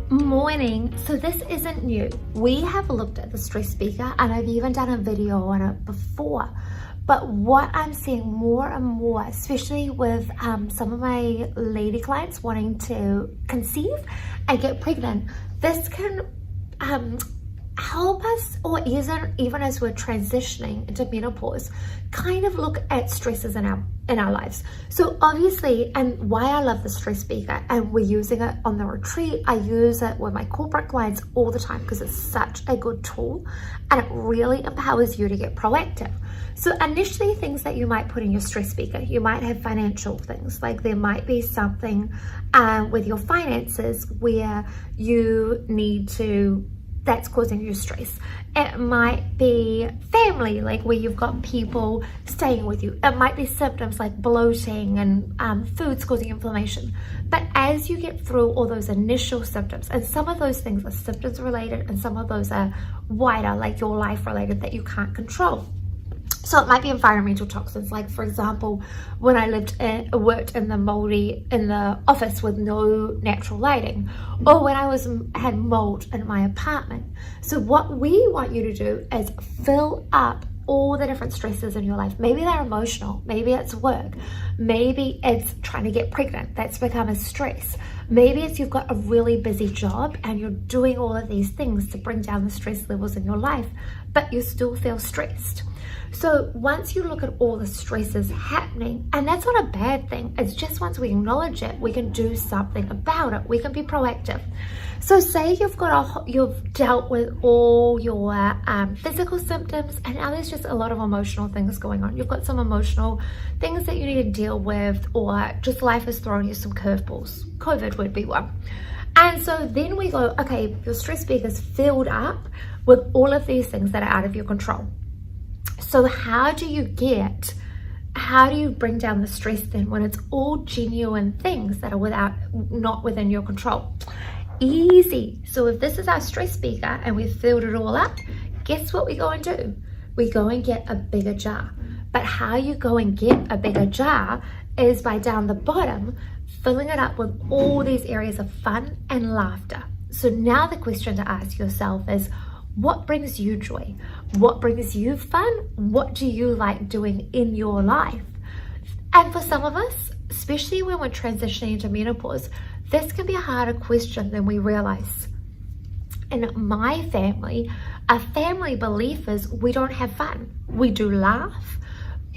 Morning. So this isn't new. We have looked at the Stress Beaker and I've even done a video on it before. But what I'm seeing more and more, especially with some of my lady clients wanting to conceive and get pregnant, this can help us, or even as we're transitioning into menopause, kind of look at stresses in our lives. So obviously, and why I love the Stress Beaker, and we're using it on the retreat, I use it with my corporate clients all the time because it's such a good tool and it really empowers you to get proactive. So initially, things that you might put in your Stress Beaker, you might have financial things, like there might be something with your finances where you need to, that's causing you stress. It might be family, like where you've got people staying with you. It might be symptoms like bloating and foods causing inflammation. But as you get through all those initial symptoms, and some of those things are symptoms related and some of those are wider, like your life related, that you can't control. So it might be environmental toxins, like for example, when I worked in the office with no natural lighting, or when I had mold in my apartment. So what we want you to do is fill up all the different stresses in your life. Maybe they're emotional, maybe it's work, maybe it's trying to get pregnant, that's become a stress. Maybe it's you've got a really busy job and you're doing all of these things to bring down the stress levels in your life, but you still feel stressed. So once you look at all the stresses happening, and that's not a bad thing, it's just once we acknowledge it, we can do something about it. We can be proactive. So say you've dealt with all your physical symptoms, and now there's just a lot of emotional things going on. You've got some emotional things that you need to deal with, or just life has thrown you some curveballs. COVID would be one. And so then we go, okay, your Stress Beaker is filled up with all of these things that are out of your control. So how do you bring down the stress then when it's all genuine things that are not within your control? Easy. So if this is our Stress Beaker and we've filled it all up, guess what we go and do? We go and get a bigger jar. But how you go and get a bigger jar is by down the bottom, filling it up with all these areas of fun and laughter. So now the question to ask yourself is, what brings you joy? What brings you fun? What do you like doing in your life? And for some of us, especially when we're transitioning into menopause, this can be a harder question than we realize. In my family, a family belief is we don't have fun. We do laugh,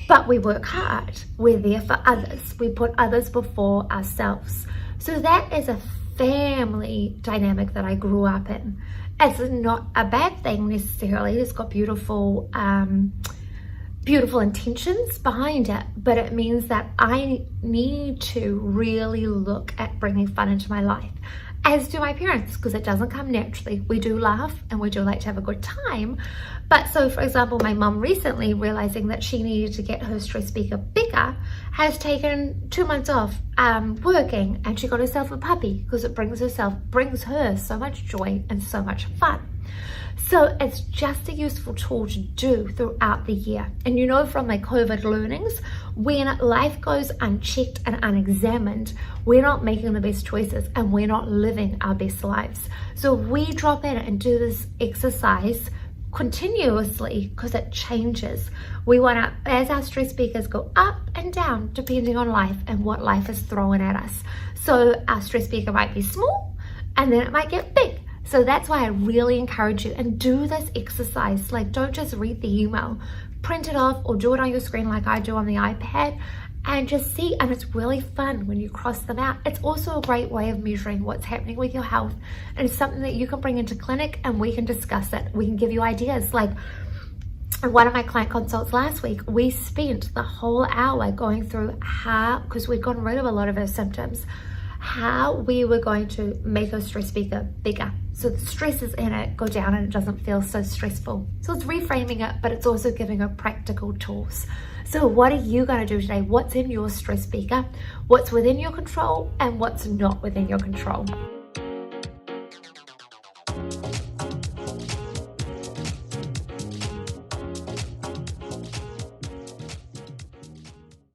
but we work hard. We're there for others. We put others before ourselves. So that is a family dynamic that I grew up in. It's not a bad thing necessarily. It's got beautiful intentions behind it, but it means that I need to really look at bringing fun into my life, as do my parents, because it doesn't come naturally. We do laugh and we do like to have a good time. But so for example, my mum recently, realizing that she needed to get her Stress Beaker bigger, has taken 2 months off working, and she got herself a puppy because it brings her so much joy and so much fun. So it's just a useful tool to do throughout the year. And you know, from my COVID learnings, when life goes unchecked and unexamined, we're not making the best choices and we're not living our best lives. So we drop in and do this exercise continuously, because it changes. We want to, as our Stress Beakers go up and down depending on life and what life is throwing at us. So our Stress Beaker might be small and then it might get big. So that's why I really encourage you, and do this exercise. Like, don't just read the email, print it off or do it on your screen like I do on the iPad, and just see. And it's really fun when you cross them out. It's also a great way of measuring what's happening with your health, and it's something that you can bring into clinic and we can discuss it. We can give you ideas. Like in one of my client consults last week, we spent the whole hour going through how, because we'd gotten rid of a lot of her symptoms, how we were going to make our Stress Beaker bigger, so the stresses in it go down and it doesn't feel so stressful. So it's reframing it, but it's also giving her practical tools. So what are you going to do today? What's in your Stress Beaker? What's within your control and what's not within your control?